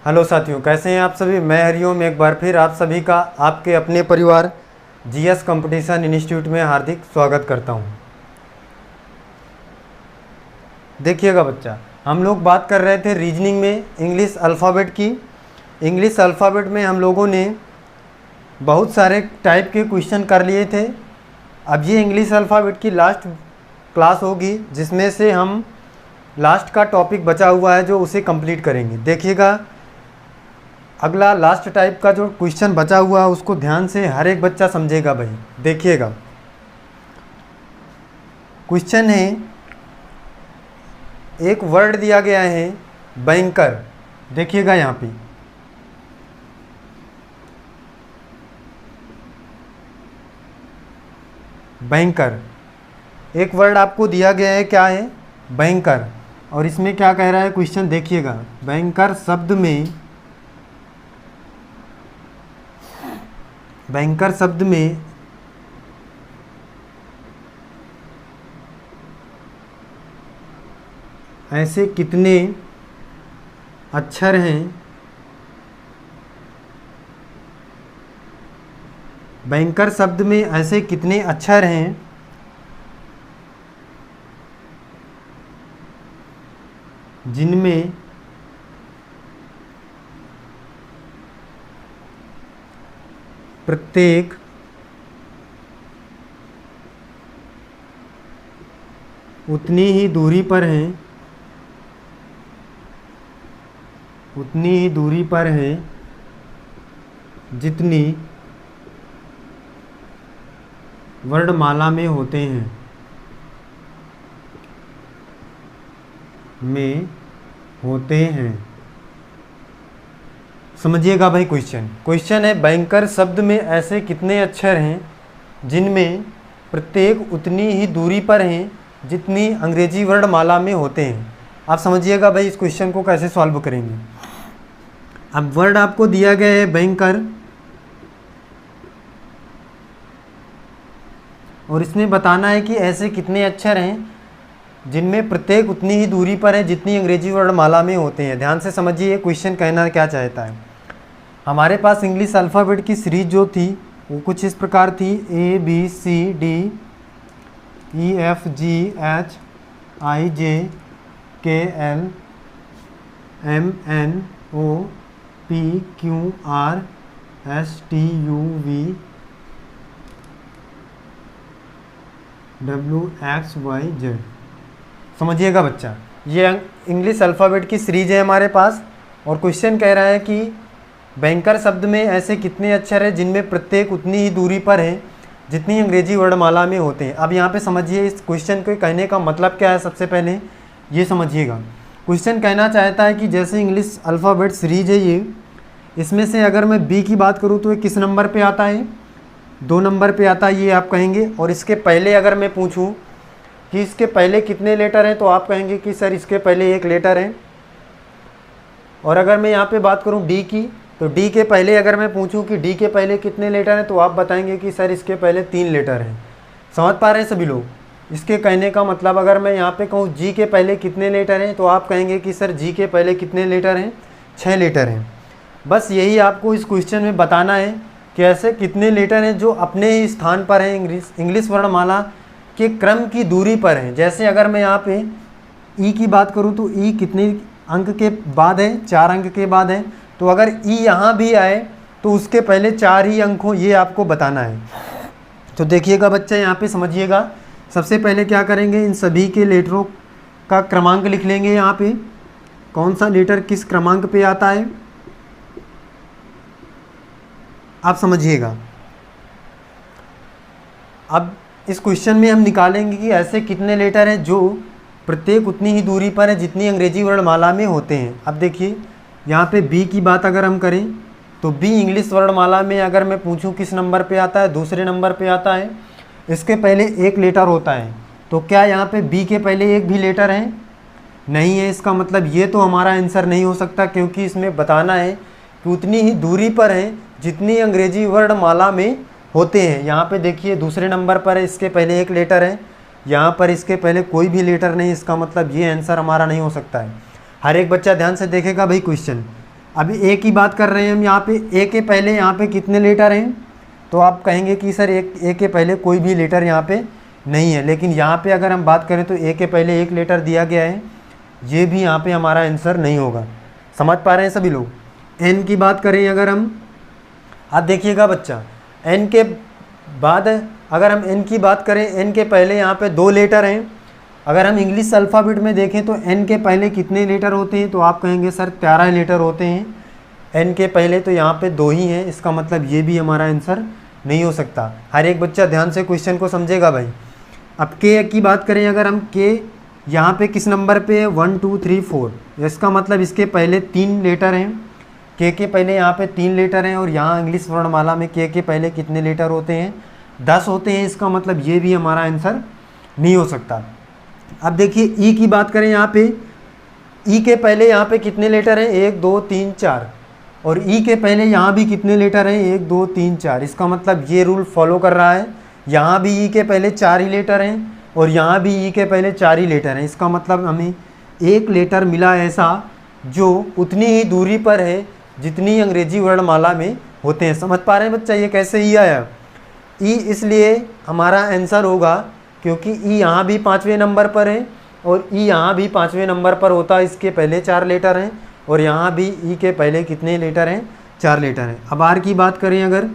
Hello साथियों, कैसे हैं आप सभी। मैं हरिओम एक बार फिर आप सभी का आपके अपने परिवार जीएस कंपटीशन इंस्टीट्यूट में हार्दिक स्वागत करता हूं। देखिएगा बच्चा, हम लोग बात कर रहे थे रीजनिंग में इंग्लिश अल्फ़ाबेट की। इंग्लिश अल्फ़ाबेट में हम लोगों ने बहुत सारे टाइप के क्वेश्चन कर लिए थे। अब ये इंग्लिश अल्फ़ाबेट की लास्ट क्लास होगी जिसमें से हम लास्ट का टॉपिक बचा हुआ है जो उसे कंप्लीट करेंगे। देखिएगा, अगला लास्ट टाइप का जो क्वेश्चन बचा हुआ है उसको ध्यान से हर एक बच्चा समझेगा भाई। देखिएगा, क्वेश्चन है, एक वर्ड दिया गया है बैंकर। देखिएगा यहाँ पे बैंकर, एक वर्ड आपको दिया गया है, क्या है, बैंकर। और इसमें क्या कह रहा है क्वेश्चन, देखिएगा, बैंकर शब्द में ऐसे कितने अक्षर हैं, बैंकर शब्द में ऐसे कितने अक्षर हैं जिनमें प्रत्येक उतनी ही दूरी पर हैं जितनी वर्णमाला में होते हैं। समझिएगा भाई, क्वेश्चन है, बैंकर शब्द में ऐसे कितने अक्षर हैं जिनमें प्रत्येक उतनी ही दूरी पर हैं जितनी अंग्रेजी वर्णमाला में होते हैं। आप समझिएगा भाई, इस क्वेश्चन को कैसे सॉल्व करेंगे। अब वर्ड आपको दिया गया है बैंकर, और इसमें बताना है कि ऐसे कितने अक्षर हैं जिनमें प्रत्येक उतनी ही दूरी पर है जितनी अंग्रेजी वर्णमाला में होते हैं। ध्यान से समझिए क्वेश्चन कहना क्या चाहता है। हमारे पास इंग्लिश अल्फ़ाबेट की सीरीज जो थी वो कुछ इस प्रकार थी, ABCDEFGHIJKLMNOPQRSTUVWXYZ। समझिएगा बच्चा, ये इंग्लिश अल्फ़ाबेट की सीरीज है हमारे पास, और क्वेश्चन कह रहा है कि बैंकर शब्द में ऐसे कितने अक्षर हैं जिनमें प्रत्येक उतनी ही दूरी पर है जितनी अंग्रेजी वर्णमाला में होते हैं। अब यहाँ पे समझिए इस क्वेश्चन के कहने का मतलब क्या है। सबसे पहले ये समझिएगा, क्वेश्चन कहना चाहता है कि जैसे इंग्लिश अल्फ़ाबेट सीरीज है ये, इसमें से अगर मैं बी की बात करूँ तो ये किस नंबर पे आता है, 2 नंबर पे आता है, ये आप कहेंगे। और इसके पहले अगर मैं पूछूँ कि इसके पहले कितने लेटर हैं तो आप कहेंगे कि सर इसके पहले 1 लेटर है। और अगर मैं यहाँ पे बात करूँ डी की, तो डी के पहले अगर मैं पूछूं कि डी के पहले कितने लेटर हैं तो आप बताएंगे कि सर इसके पहले 3 लेटर हैं। समझ पा रहे हैं सभी लोग इसके कहने का मतलब। अगर मैं यहाँ पे कहूँ जी के पहले कितने लेटर हैं तो आप कहेंगे कि सर जी के पहले कितने लेटर हैं, 6 लेटर हैं। बस यही आपको इस क्वेश्चन में बताना है कि ऐसे कितने लेटर हैं जो अपने ही स्थान पर हैं, इंग्लिश वर्णमाला के क्रम की दूरी पर हैं। जैसे अगर मैं यहाँ पे ई की बात करूँ तो ई कितने अंक के बाद है, 4 अंक के बाद है। तो अगर ई यहाँ भी आए तो उसके पहले 4 ही अंक हो, ये आपको बताना है। तो देखिएगा बच्चा, यहाँ पे समझिएगा, सबसे पहले क्या करेंगे, इन सभी के लेटरों का क्रमांक लिख लेंगे। यहाँ पे कौन सा लेटर किस क्रमांक पे आता है आप समझिएगा। अब इस क्वेश्चन में हम निकालेंगे कि ऐसे कितने लेटर हैं जो प्रत्येक उतनी ही दूरी पर है जितनी अंग्रेजी वर्णमाला में होते हैं। अब देखिए यहाँ पे बी की बात अगर हम करें तो बी इंग्लिश वर्णमाला में अगर मैं पूछूं किस नंबर पे आता है, दूसरे नंबर पे आता है। इसके पहले 1 लेटर होता है, तो क्या यहाँ पे बी के पहले 1 भी लेटर है, नहीं है। इसका मतलब ये तो हमारा आंसर नहीं हो सकता, क्योंकि इसमें बताना है कि उतनी ही दूरी पर है जितनी अंग्रेजी वर्णमाला में होते हैं। यहाँ पे देखिए दूसरे नंबर पर है, इसके पहले 1 लेटर है, यहाँ पर इसके पहले कोई भी लेटर नहीं। इसका मतलब ये आंसर हमारा नहीं हो सकता है। हर एक बच्चा ध्यान से देखेगा भाई क्वेश्चन। अभी ए की बात कर रहे हैं हम, यहाँ पे ए के पहले यहाँ पे कितने लेटर हैं, तो आप कहेंगे कि सर ए के पहले कोई भी लेटर यहाँ पे नहीं है, लेकिन यहाँ पे अगर हम बात करें तो ए के पहले एक लेटर दिया गया है, ये भी यहाँ पे हमारा आंसर नहीं होगा। समझ पा रहे हैं सभी लोग। एन की बात करें अगर हम, आप देखिएगा बच्चा, एन के बाद अगर हम एन की बात करें, एन के पहले यहाँ पे 2 लेटर हैं। अगर हम इंग्लिश अल्फ़ाबेट में देखें तो एन के पहले कितने लेटर होते हैं, तो आप कहेंगे सर 13 लेटर होते हैं एन के पहले, तो यहाँ पे 2 ही हैं, इसका मतलब ये भी हमारा आंसर नहीं हो सकता। हर एक बच्चा ध्यान से क्वेश्चन को समझेगा भाई। अब के की बात करें अगर हम, के यहाँ पे किस नंबर पे है, 1 2 3 4, इसका मतलब इसके पहले 3 लेटर हैं। के पहले यहाँ पे 3 लेटर हैं, और यहाँ इंग्लिश वर्णमाला में के पहले कितने लेटर होते हैं, 10 होते हैं, इसका मतलब ये भी हमारा आंसर नहीं हो सकता। अब देखिए ई की बात करें, यहाँ पे ई के पहले यहाँ पे कितने लेटर हैं, 1 2 3 4, और ई के पहले यहाँ भी कितने लेटर हैं, 1 2 3 4, इसका मतलब ये रूल फॉलो कर रहा है। यहाँ भी ई के पहले 4 ही लेटर हैं, और यहाँ भी ई के पहले 4 ही लेटर हैं, इसका मतलब हमें एक लेटर मिला ऐसा जो उतनी ही दूरी पर है जितनी अंग्रेजी वर्णमाला में होते हैं। समझ पा रहे हैं बच्चा, ये कैसे ई आया, ई इसलिए हमारा आंसर होगा क्योंकि ई यहाँ भी 5वें नंबर पर है, और ई यहाँ भी 5वें नंबर पर होता है, इसके पहले 4 लेटर हैं, और यहाँ भी ई के पहले कितने लेटर हैं, 4 लेटर हैं। अब आर की बात करें अगर,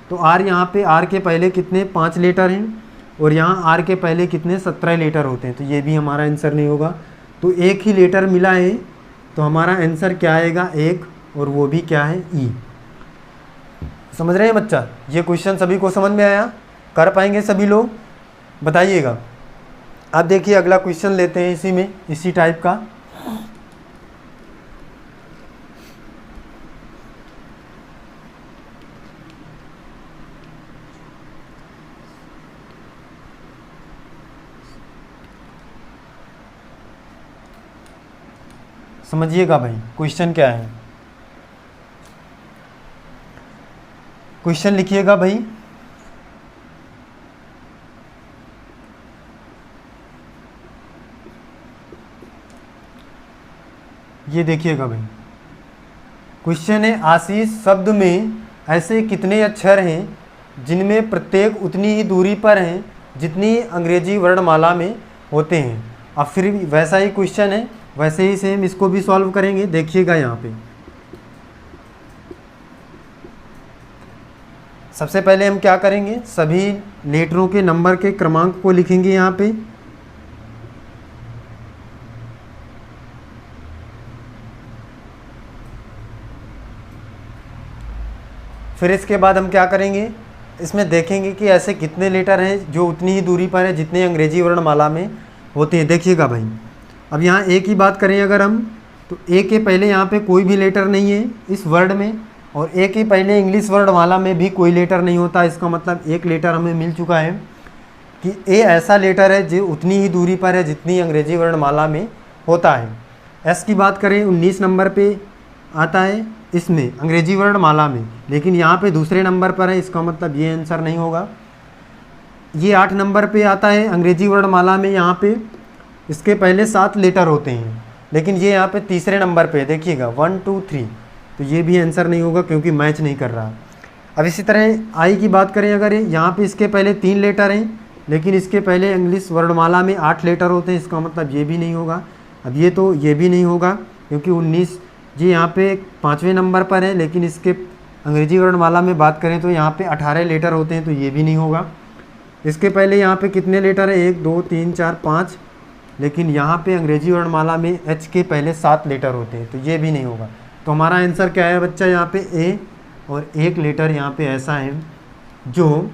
तो आर यहाँ पे आर के पहले कितने 5 लेटर हैं, और यहाँ आर के पहले कितने 17 लेटर होते हैं, तो ये भी हमारा आंसर नहीं होगा। तो एक ही लेटर मिला है, तो हमारा आंसर क्या आएगा, 1, और वो भी क्या है, ई। समझ रहे हैं बच्चा, ये क्वेश्चन सभी को समझ में आया, कर पाएंगे सभी लोग, बताइएगा। अब देखिए अगला क्वेश्चन लेते हैं इसी में, इसी टाइप का। समझिएगा भाई क्वेश्चन क्या है, क्वेश्चन लिखिएगा भाई। ये देखिएगा भाई, क्वेश्चन है, आशीष शब्द में ऐसे कितने अक्षर हैं जिनमें प्रत्येक उतनी ही दूरी पर हैं जितनी अंग्रेजी वर्णमाला में होते हैं। अब फिर वैसा ही क्वेश्चन है, वैसे ही सेम इसको भी सॉल्व करेंगे। देखिएगा यहाँ पे सबसे पहले हम क्या करेंगे, सभी लेटरों के नंबर के क्रमांक को लिखेंगे यहाँ पे। फिर इसके बाद हम क्या करेंगे, इसमें देखेंगे कि ऐसे कितने लेटर हैं जो उतनी ही दूरी पर है जितने अंग्रेजी वर्णमाला में होते हैं। देखिएगा भाई, अब यहाँ ए की बात करें अगर हम, तो ए के पहले यहाँ पे कोई भी लेटर नहीं है इस वर्ड में, और ए के पहले इंग्लिश वर्णमाला में भी कोई लेटर नहीं होता। इसका मतलब एक लेटर हमें मिल चुका है कि ए ऐसा लेटर है जो उतनी ही दूरी पर है जितनी अंग्रेजी वर्णमाला में होता है। एस की बात करें, 19 नंबर पे आता है इसमें अंग्रेजी वर्णमाला में, लेकिन यहाँ पे दूसरे नंबर पर है, इसका मतलब ये आंसर नहीं होगा। ये 8 नंबर पे आता है अंग्रेजी वर्णमाला में, यहाँ पे इसके पहले 7 लेटर होते हैं, लेकिन ये यहाँ पे तीसरे नंबर पे है। देखिएगा 1 2 3, तो ये भी आंसर नहीं होगा क्योंकि मैच नहीं कर रहा। अब इसी तरह आई की बात करें अगर, यहाँ पे इसके पहले 3 लेटर हैं, लेकिन इसके पहले इंग्लिश वर्णमाला में 8 लेटर होते हैं, इसका मतलब ये भी नहीं होगा। अब ये भी नहीं होगा क्योंकि 19 जी यहाँ पे 5वें नंबर पर है, लेकिन इसके अंग्रेजी वर्णमाला में बात करें तो यहाँ पे 18 लेटर होते हैं, तो ये भी नहीं होगा। इसके पहले यहाँ पे कितने लेटर है, 1 2 3 4 5, लेकिन यहाँ पे अंग्रेजी वर्णमाला में एच के पहले 7 लेटर होते हैं, तो ये भी नहीं होगा। तो हमारा आंसर क्या है बच्चा, यहाँ पे ए, और एक लेटर यहाँ पे ऐसा है जो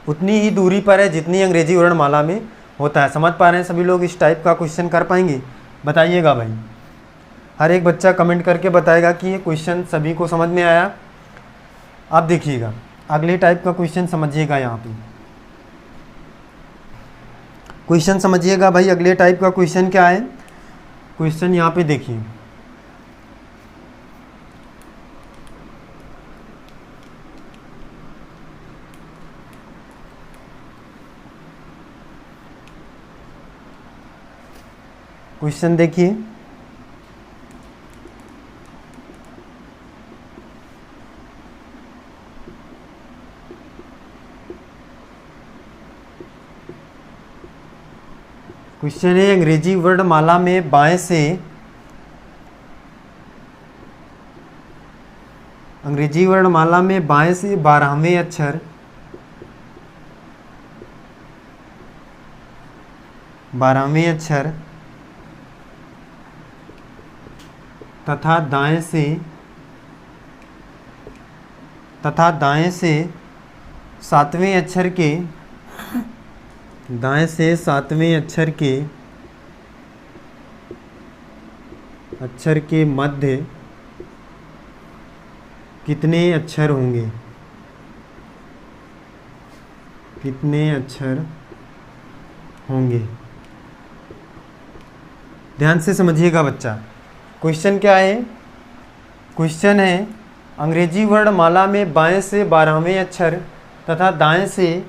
उतनी ही दूरी पर है जितनी अंग्रेजी वर्णमाला में होता है। समझ पा रहे हैं सभी लोग, इस टाइप का क्वेश्चन कर पाएंगे, बताइएगा भाई। हर एक बच्चा कमेंट करके बताएगा कि ये क्वेश्चन सभी को समझ में आया। अब देखिएगा अगले टाइप का क्वेश्चन समझिएगा, यहाँ पे क्वेश्चन समझिएगा भाई। अगले टाइप का क्वेश्चन क्या है, क्वेश्चन यहाँ पे देखिए, क्वेश्चन देखिए, क्वेश्चन है अंग्रेजी वर्णमाला में बाएं से, अंग्रेजी वर्णमाला में बाएं से 12वें अक्षर, 12वें अक्षर तथा दाएं से 7वें अक्षर के, दाएं से 7वें अक्षर के मध्य कितने अक्षर होंगे, कितने अक्षर होंगे। ध्यान से समझिएगा बच्चा। क्वेश्चन क्या है? क्वेश्चन है अंग्रेजी वर्णमाला में बाएं से 12वें अक्षर तथा दाएं से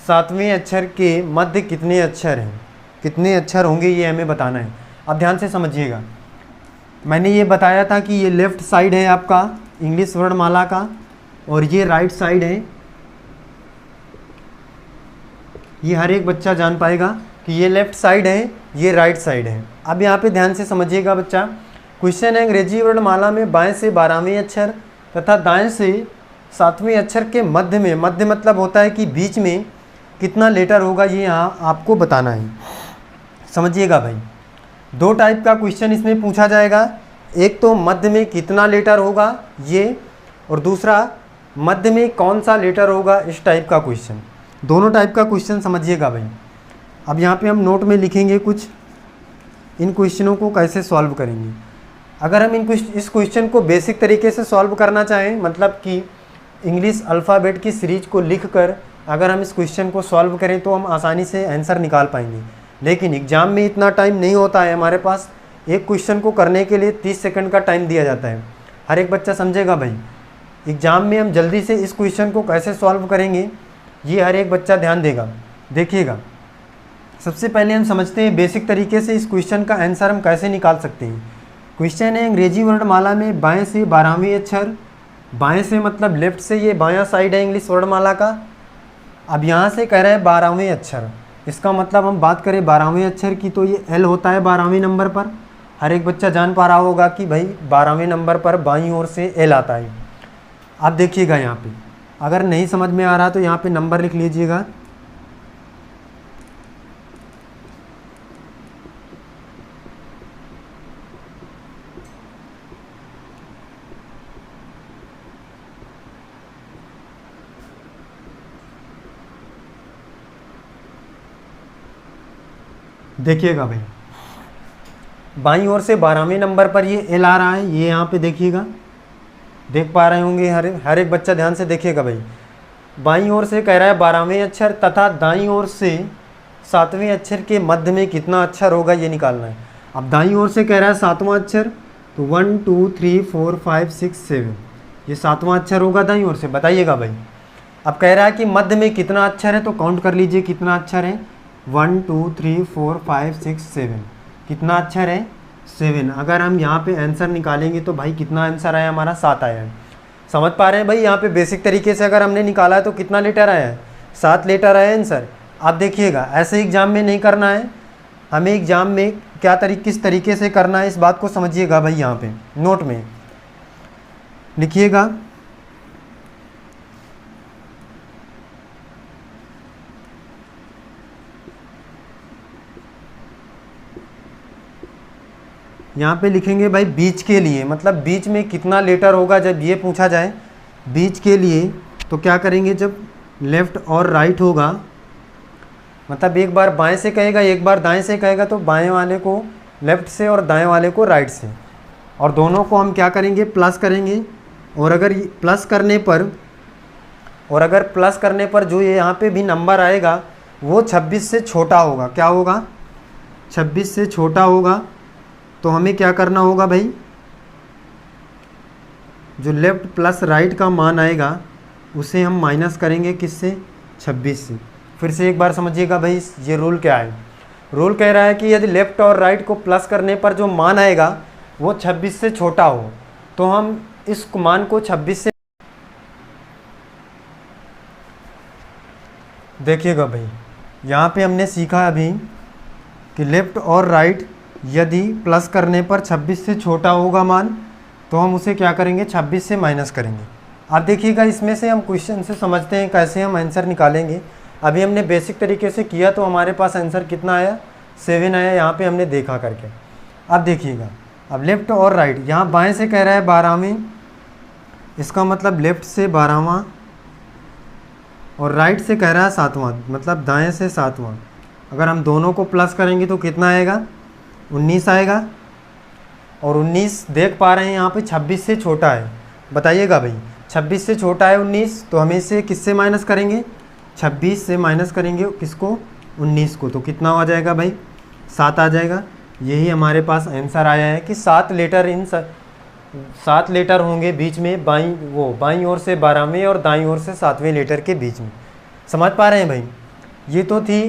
7वें अक्षर के मध्य कितने अक्षर हैं, कितने अक्षर होंगे, ये हमें बताना है। अब ध्यान से समझिएगा। मैंने ये बताया था कि ये लेफ़्ट साइड है आपका इंग्लिश वर्णमाला का और ये राइट साइड है। ये हर एक बच्चा जान पाएगा कि ये लेफ़्ट साइड है, ये राइट साइड है। अब यहाँ पे ध्यान से समझिएगा बच्चा। क्वेश्चन है अंग्रेजी वर्णमाला में बाएं से 12वें अक्षर तथा दाएं से 7वें अक्षर के मध्य में, मध्य मतलब होता है कि बीच में कितना लेटर होगा, ये यहाँ आपको बताना है। समझिएगा भाई, दो टाइप का क्वेश्चन इसमें पूछा जाएगा। एक तो मध्य में कितना लेटर होगा ये, और दूसरा मध्य में कौन सा लेटर होगा, इस टाइप का क्वेश्चन। दोनों टाइप का क्वेश्चन समझिएगा भाई। अब यहाँ पे हम नोट में लिखेंगे कुछ, इन क्वेश्चनों को कैसे सॉल्व करेंगे। अगर हम इस क्वेश्चन को बेसिक तरीके से सॉल्व करना चाहें, मतलब कि इंग्लिश अल्फ़ाबेट की सीरीज को लिखकर अगर हम इस क्वेश्चन को सॉल्व करें तो हम आसानी से आंसर निकाल पाएंगे। लेकिन एग्ज़ाम में इतना टाइम नहीं होता है हमारे पास। एक क्वेश्चन को करने के लिए 30 सेकंड का टाइम दिया जाता है। हर एक बच्चा समझेगा भाई। एग्ज़ाम में हम जल्दी से इस क्वेश्चन को कैसे सॉल्व करेंगे, ये हर एक बच्चा ध्यान देगा। देखिएगा, सबसे पहले हम समझते हैं बेसिक तरीके से इस क्वेश्चन का आंसर हम कैसे निकाल सकते हैं। क्वेश्चन है अंग्रेजी वर्णमाला में बाएं से 12वें अक्षर, बाएं से मतलब लेफ़्ट से, ये बायां साइड है इंग्लिश वर्णमाला का। अब यहाँ से कह रहे हैं 12वें अक्षर, इसका मतलब हम बात करें 12वें अक्षर की तो ये एल होता है 12वें नंबर पर। हर एक बच्चा जान पा रहा होगा कि भाई 12वें नंबर पर बाईं ओर से एल आता है। आप देखिएगा यहाँ पे, अगर नहीं समझ में आ रहा तो यहाँ पे नंबर लिख लीजिएगा। देखिएगा भाई, बाईं ओर से 12वें नंबर पर ये एल आ रहा है, ये यहाँ पे देखिएगा, देख पा रहे होंगे हर एक बच्चा। ध्यान से देखिएगा भाई, बाईं ओर से कह रहा है 12वें अक्षर तथा दाईं ओर से 7वें अक्षर के मध्य में कितना अक्षर होगा ये निकालना है। अब दाईं ओर से कह रहा है 7वां अक्षर, तो 1 2 3 4 5 6 7, ये 7वां अक्षर होगा दाईं ओर से। बताइएगा भाई, अब कह रहा है कि मध्य में कितना अक्षर है, तो काउंट कर लीजिए कितना अक्षर है। 1 2 3 4 5 6 7, कितना अक्षर है, 7। अगर हम यहाँ पे आंसर निकालेंगे तो भाई कितना आंसर आया हमारा, 7 आया है। समझ पा रहे हैं भाई, यहाँ पे बेसिक तरीके से अगर हमने निकाला है तो कितना लेटर आया है, 7 लेटर आया आंसर। आप देखिएगा, ऐसे एग्जाम में नहीं करना है हमें, एग्जाम में किस तरीके से करना है इस बात को समझिएगा भाई। यहाँ पे नोट में लिखिएगा, यहाँ पे लिखेंगे भाई बीच के लिए, मतलब बीच में कितना लेटर होगा जब ये पूछा जाए बीच के लिए, तो क्या करेंगे, जब लेफ़्ट और राइट होगा, मतलब एक बार बाएं से कहेगा एक बार दाएं से कहेगा, तो बाएं वाले को लेफ़्ट से और दाएं वाले को राइट से, और दोनों को हम क्या करेंगे, प्लस करेंगे। और अगर प्लस करने पर जो ये यहाँ पे भी नंबर आएगा वो 26 से छोटा होगा। क्या होगा, 26 से छोटा होगा। तो हमें क्या करना होगा भाई, जो लेफ़्ट प्लस राइट का मान आएगा उसे हम माइनस करेंगे किससे, 26 से। फिर से एक बार समझिएगा भाई, ये रूल क्या है। रूल कह रहा है कि यदि लेफ़्ट और राइट को प्लस करने पर जो मान आएगा वो 26 से छोटा हो, तो हम इस मान को 26 से, देखिएगा भाई यहाँ पे हमने सीखा अभी कि लेफ़्ट और राइट यदि प्लस करने पर 26 से छोटा होगा मान, तो हम उसे क्या करेंगे, 26 से माइनस करेंगे। अब देखिएगा इसमें से हम क्वेश्चन से समझते हैं कैसे हम आंसर निकालेंगे। अभी हमने बेसिक तरीके से किया तो हमारे पास आंसर कितना आया, 7 आया, यहाँ पे हमने देखा करके। अब देखिएगा, अब लेफ़्ट और राइट, यहाँ बाएं से कह रहा है 12वीं, इसका मतलब लेफ़्ट से 12वां, और राइट से कह रहा है 7वां, मतलब दाएं से 7वां। अगर हम दोनों को प्लस करेंगे तो कितना आएगा, 19 आएगा। और 19 देख पा रहे हैं यहाँ पे 26 से छोटा है। बताइएगा भाई, 26 से छोटा है 19, तो हम इसे किससे माइनस करेंगे, 26 से माइनस करेंगे किसको, 19 को, तो कितना आ जाएगा भाई, 7 आ जाएगा। यही हमारे पास आंसर आया है कि 7 लेटर 7 लेटर होंगे बीच में, बाईं ओर से 12वें और दाईं ओर से 7वें लेटर के बीच में। समझ पा रहे हैं भाई। ये तो थी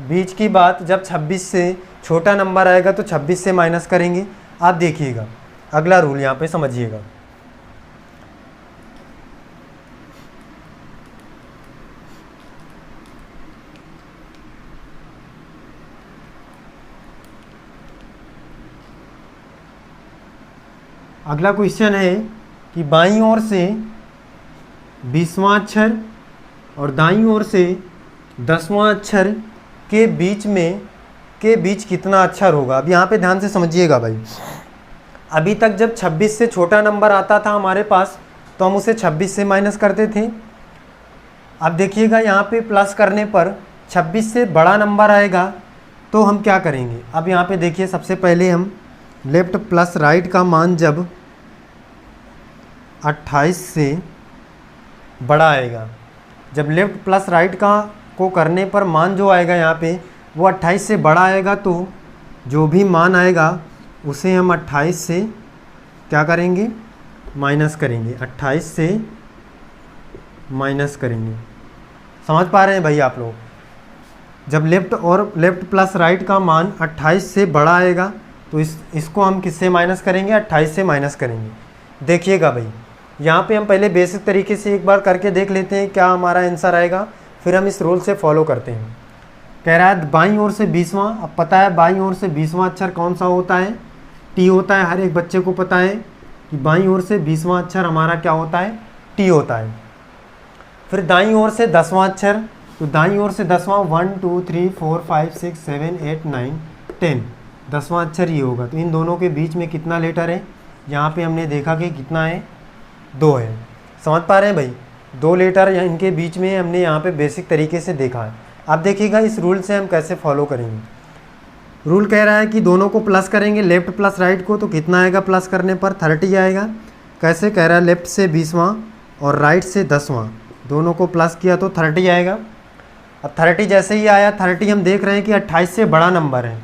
बीच की बात, जब 26 से छोटा नंबर आएगा तो 26 से माइनस करेंगे। आप देखिएगा अगला रूल यहाँ पे समझिएगा। अगला क्वेश्चन है कि बाईं ओर से 20वां अक्षर और दाईं ओर से 10वां अक्षर के बीच कितना अक्षर होगा। अब यहाँ पे ध्यान से समझिएगा भाई। अभी तक जब 26 से छोटा नंबर आता था हमारे पास तो हम उसे 26 से माइनस करते थे। अब देखिएगा यहाँ पे प्लस करने पर 26 से बड़ा नंबर आएगा तो हम क्या करेंगे। अब यहाँ पे देखिए, सबसे पहले हम लेफ़्ट प्लस राइट का मान जब 28 से बड़ा आएगा, जब लेफ़्ट प्लस राइट का को करने पर मान जो आएगा यहाँ पे वो 28 से बड़ा आएगा, तो जो भी मान आएगा उसे हम 28 से क्या करेंगे, माइनस करेंगे। 28 से माइनस करेंगे। समझ पा रहे हैं भाई आप लोग। जब लेफ़्ट प्लस राइट का मान 28 से बड़ा आएगा तो इसको हम किससे माइनस करेंगे, 28 से माइनस करेंगे। देखिएगा भाई, यहाँ पे हम पहले बेसिक तरीके से एक बार करके देख लेते हैं क्या हमारा आंसर आएगा, फिर हम इस रूल से फॉलो करते हैं। कह रहा है बाईं ओर से 20वां। अब पता है बाईं ओर से 20वां अक्षर कौन सा होता है, टी होता है। हर एक बच्चे को पता है कि बाईं ओर से 20वां अक्षर हमारा क्या होता है, टी होता है। फिर दाईं ओर से 10वां अक्षर, तो दाईं ओर से 10वां 1 2 3 4 5 6 7 8 9 10, 10वां अक्षर ये होगा। तो इन दोनों के बीच में कितना लेटर है, यहाँ पे हमने देखा कि कितना है, 2 है। समझ पा रहे हैं भाई, 2 लेटर इनके बीच में हमने यहाँ पे बेसिक तरीके से देखा है। आप देखिएगा इस रूल से हम कैसे फॉलो करेंगे। रूल कह रहा है कि दोनों को प्लस करेंगे, लेफ़्ट प्लस राइट को, तो कितना आएगा प्लस करने पर, 30 आएगा। कैसे कह रहा है, लेफ़्ट से 20वां और राइट से 10वां, दोनों को प्लस किया तो 30 आएगा। अब 30 जैसे ही आया, 30 हम देख रहे हैं कि 28 से बड़ा नंबर है।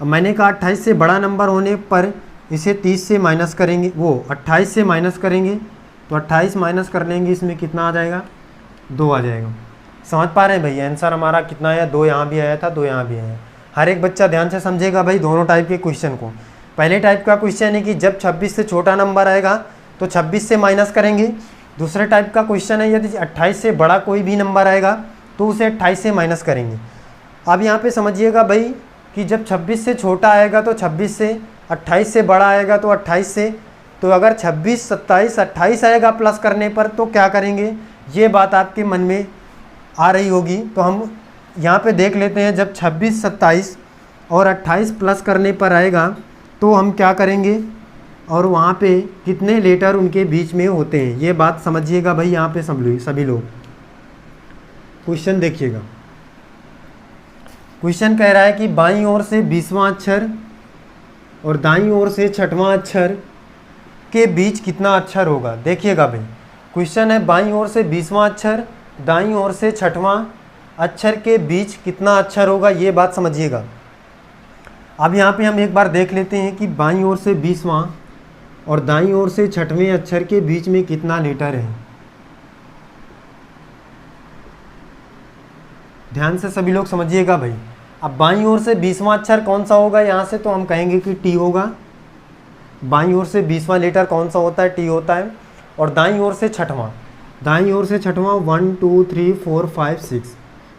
अब मैंने कहा 28 से बड़ा नंबर होने पर इसे 30 से माइनस करेंगे, 28 से माइनस करेंगे, तो 28 माइनस कर लेंगे, इसमें कितना आ जाएगा, 2 आ जाएगा। समझ पा रहे हैं भाई, आंसर हमारा कितना आया, 2 यहाँ भी आया था, 2 यहाँ भी आया। हर एक बच्चा ध्यान से समझेगा भाई दोनों टाइप के क्वेश्चन को। पहले टाइप का क्वेश्चन है कि जब 26 से छोटा नंबर आएगा तो 26 से माइनस करेंगे। दूसरे टाइप का क्वेश्चन है यदि 28 से बड़ा कोई भी नंबर आएगा तो उसे 28 से माइनस करेंगे। अब यहाँ पे समझिएगा भाई कि जब 26 से छोटा आएगा तो 26 से, 28 से बड़ा आएगा तो 28 से, तो अगर 26, 27, 28 आएगा प्लस करने पर तो क्या करेंगे, ये बात आपके मन में आ रही होगी। तो हम यहाँ पे देख लेते हैं, जब 26, 27 और 28 प्लस करने पर आएगा तो हम क्या करेंगे और वहाँ पे कितने लेटर उनके बीच में होते हैं, ये बात समझिएगा भाई। यहाँ पे सभी लोग क्वेश्चन देखिएगा। क्वेश्चन कह रहा है कि बाईं ओर से 20वां अक्षर और दाईं ओर से 6वां अक्षर के बीच कितना अक्षर होगा। देखिएगा भाई, क्वेश्चन है बाईं ओर से 20वां अक्षर, दाईं ओर से 6वां अक्षर के बीच कितना अक्षर होगा, ये बात समझिएगा। अब यहाँ पे हम एक बार देख लेते हैं कि बाईं ओर से 20वां और दाईं ओर से 6वें अक्षर के बीच में कितना लेटर है। ध्यान से सभी लोग समझिएगा भाई। अब बाईं ओर से 20वां अक्षर कौन सा होगा, यहाँ से तो हम कहेंगे कि टी होगा। बाईं ओर से 20वां लेटर कौन सा होता है, टी होता है। और दाईं ओर से 6वां 1 2 3 4 5 6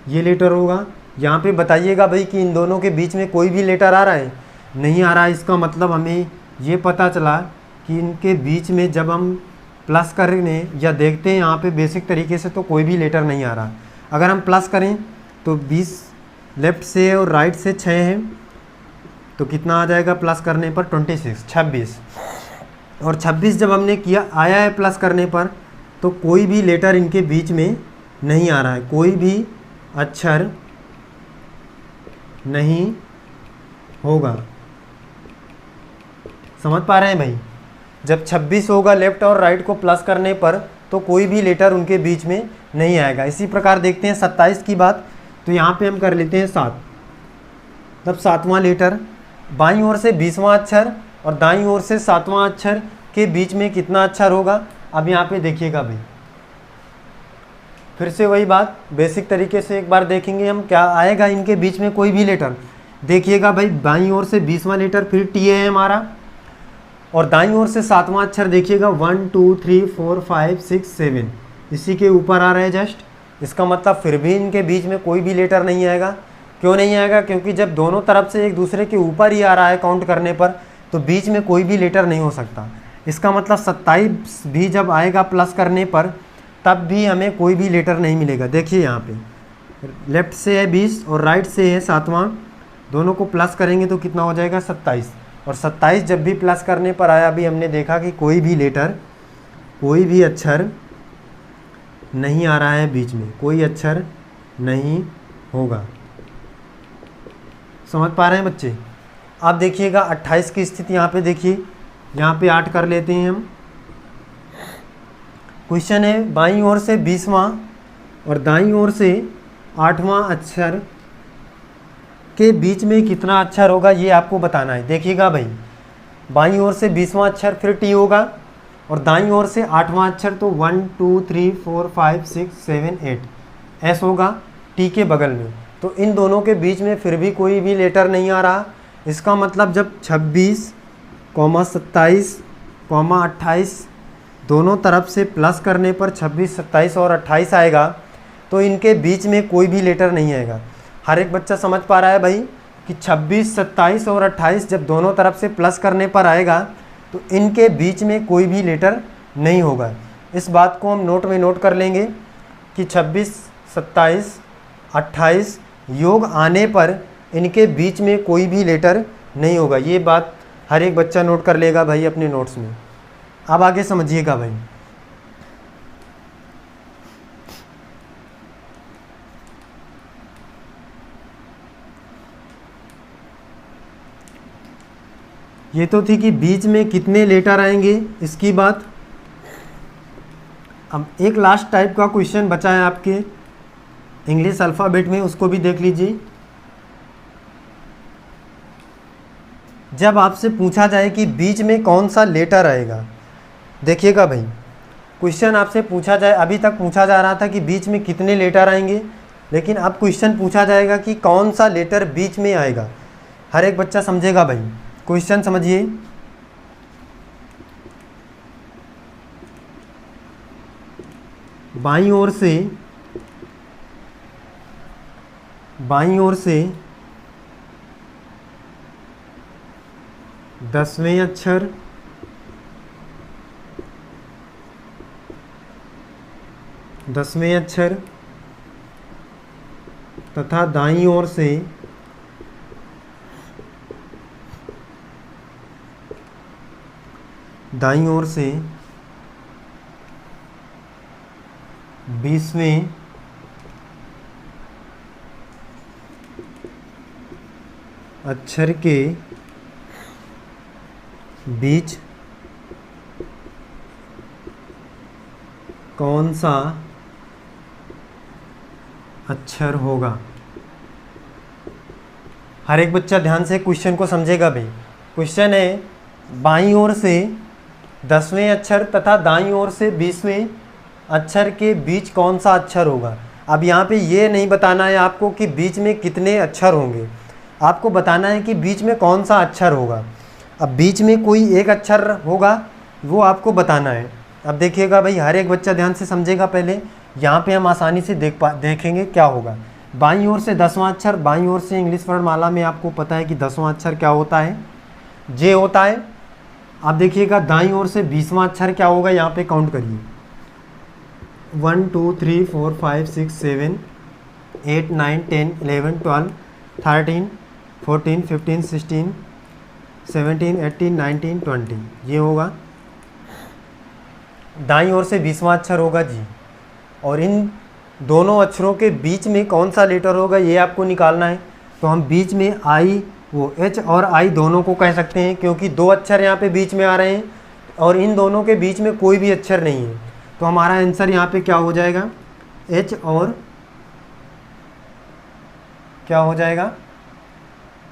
ये लेटर होगा। यहाँ पे बताइएगा भाई कि इन दोनों के बीच में कोई भी लेटर आ रहा है, नहीं आ रहा है। इसका मतलब हमें ये पता चला कि इनके बीच में जब हम प्लस करने या देखते हैं यहाँ पे बेसिक तरीके से तो कोई भी लेटर नहीं आ रहा। अगर हम प्लस करें तो 20 लेफ़्ट से और राइट से 6 है, तो कितना आ जाएगा प्लस करने पर 26 और 26 जब हमने किया आया है प्लस करने पर, तो कोई भी लेटर इनके बीच में नहीं आ रहा है, कोई भी अक्षर नहीं होगा। समझ पा रहे हैं भाई? जब 26 होगा लेफ़्ट और राइट को प्लस करने पर तो कोई भी लेटर उनके बीच में नहीं आएगा। इसी प्रकार देखते हैं 27 की बात, तो यहाँ पे हम कर लेते हैं 7, तब 7वां लेटर, बाईं ओर से 20वां अक्षर और दाईं ओर से 7वां अक्षर के बीच में कितना अक्षर होगा। अब यहाँ पे देखिएगा भाई, फिर से वही बात बेसिक तरीके से एक बार देखेंगे हम क्या आएगा इनके बीच में कोई भी लेटर। देखिएगा भाई, बाईं ओर से 20वां लेटर फिर टी है हमारा, और दाईं ओर से 7वां अक्षर देखिएगा 1 2 3 4 5 6 7 इसी के ऊपर आ रहा है जस्ट। इसका मतलब फिर भी इनके बीच में कोई भी लेटर नहीं आएगा। क्यों नहीं आएगा? क्योंकि जब दोनों तरफ से एक दूसरे के ऊपर ही आ रहा है काउंट करने पर, तो बीच में कोई भी लेटर नहीं हो सकता। इसका मतलब 27 भी जब आएगा प्लस करने पर, तब भी हमें कोई भी लेटर नहीं मिलेगा। देखिए यहाँ पे लेफ़्ट से है 20 और राइट से है 7वां, दोनों को प्लस करेंगे तो कितना हो जाएगा 27, और 27 जब भी प्लस करने पर आया, अभी हमने देखा कि कोई भी लेटर, कोई भी अक्षर नहीं आ रहा है बीच में, कोई अक्षर नहीं होगा। समझ पा रहे हैं बच्चे? अब देखिएगा 28 की स्थिति यहाँ पे देखिए, यहाँ पे 8 कर लेते हैं हम। क्वेश्चन है बाईं ओर से 20वां और दाईं ओर से 8वां अक्षर के बीच में कितना अक्षर होगा, ये आपको बताना है। देखिएगा भाई, बाईं ओर से 20वां अक्षर फिर टी होगा और दाईं ओर से 8वां अक्षर, तो 1 2 3 4 5 6 7 8 एस होगा टी के बगल में। तो इन दोनों के बीच में फिर भी कोई भी लेटर नहीं आ रहा। इसका मतलब जब 26, 27, 28 दोनों तरफ से प्लस करने पर 26, 27 और 28 आएगा, तो इनके बीच में कोई भी लेटर नहीं आएगा। हर एक बच्चा समझ पा रहा है भाई कि 26, 27 और 28 जब दोनों तरफ से प्लस करने पर आएगा, तो इनके बीच में कोई भी लेटर नहीं होगा। इस बात को हम नोट में नोट कर लेंगे कि 26, 27, 28 योग आने पर इनके बीच में कोई भी लेटर नहीं होगा। ये बात हर एक बच्चा नोट कर लेगा भाई अपने नोट्स में। अब आगे समझिएगा भाई, ये तो थी कि बीच में कितने लेटर आएंगे इसकी बात। अब एक लास्ट टाइप का क्वेश्चन बचा है आपके इंग्लिश अल्फ़ाबेट में, उसको भी देख लीजिए। जब आपसे पूछा जाए कि बीच में कौन सा लेटर आएगा, देखिएगा भाई, क्वेश्चन आपसे पूछा जाए, अभी तक पूछा जा रहा था कि बीच में कितने लेटर आएंगे, लेकिन अब क्वेश्चन पूछा जाएगा कि कौन सा लेटर बीच में आएगा। हर एक बच्चा समझेगा भाई, क्वेश्चन समझिए। बाईं ओर से 10वें अक्षर, तथा दाईं ओर से 20वें अक्षर के बीच कौन सा अक्षर होगा। हर एक बच्चा ध्यान से क्वेश्चन को समझेगा भाई। क्वेश्चन है बाईं ओर से 10वें अक्षर तथा दाईं ओर से 20वें अक्षर के बीच कौन सा अक्षर होगा। अब यहाँ पे ये नहीं बताना है आपको कि बीच में कितने अक्षर होंगे, आपको बताना है कि बीच में कौन सा अक्षर होगा। अब बीच में कोई एक अक्षर होगा, वो आपको बताना है। अब देखिएगा भाई, हर एक बच्चा ध्यान से समझेगा। पहले यहाँ पे हम आसानी से देखेंगे क्या होगा। बाईं ओर से 10वां अक्षर, बाईं ओर से इंग्लिश वर्णमाला में आपको पता है कि 10वां अक्षर क्या होता है, जे होता है। आप देखिएगा दाईं ओर से 20वां अक्षर क्या होगा, यहाँ पे काउंट करिए 1 2 3 4 5 6 7 8 9 10 11 12 13 14 15 16 17 18 19 20, ये होगा दाईं ओर से 20वां अक्षर होगा जी। और इन दोनों अक्षरों के बीच में कौन सा लेटर होगा ये आपको निकालना है। तो हम बीच में आई, वो एच और आई दोनों को कह सकते हैं, क्योंकि दो अक्षर यहाँ पे बीच में आ रहे हैं और इन दोनों के बीच में कोई भी अक्षर नहीं है। तो हमारा आंसर यहाँ पे क्या हो जाएगा, एच और क्या हो जाएगा,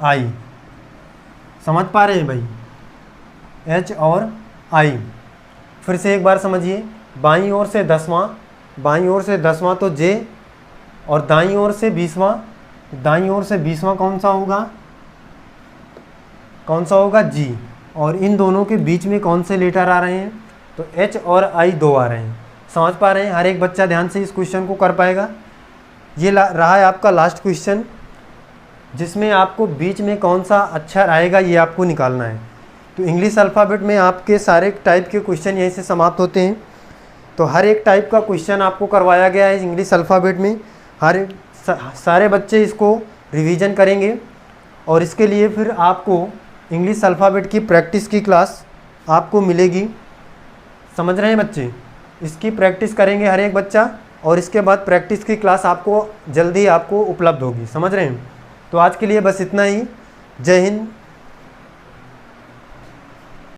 आई। समझ पा रहे हैं भाई, एच और आई। फिर से एक बार समझिए, बाईं ओर से 10वां, बाईं ओर से 10वां तो जे, और दाईं ओर से 20वां, दाईं ओर से 20वां कौन सा होगा, कौन सा होगा, जी। और इन दोनों के बीच में कौन से लेटर आ रहे हैं, तो एच और आई दो आ रहे हैं। समझ पा रहे हैं, हर एक बच्चा ध्यान से इस क्वेश्चन को कर पाएगा। ये रहा है आपका लास्ट क्वेश्चन, जिसमें आपको बीच में कौन सा अक्षर आएगा ये आपको निकालना है। तो इंग्लिश अल्फ़ाबेट में आपके सारे टाइप के क्वेश्चन यहीं से समाप्त होते हैं। तो हर एक टाइप का क्वेश्चन आपको करवाया गया है इंग्लिश अल्फ़ाबेट में। सारे बच्चे इसको रिवीजन करेंगे और इसके लिए फिर आपको इंग्लिश अल्फ़ाबेट की प्रैक्टिस की क्लास आपको मिलेगी। समझ रहे हैं बच्चे, इसकी प्रैक्टिस करेंगे हर एक बच्चा, और इसके बाद प्रैक्टिस की क्लास आपको जल्दी आपको उपलब्ध होगी। समझ रहे हैं। तो आज के लिए बस इतना ही। जय हिंद,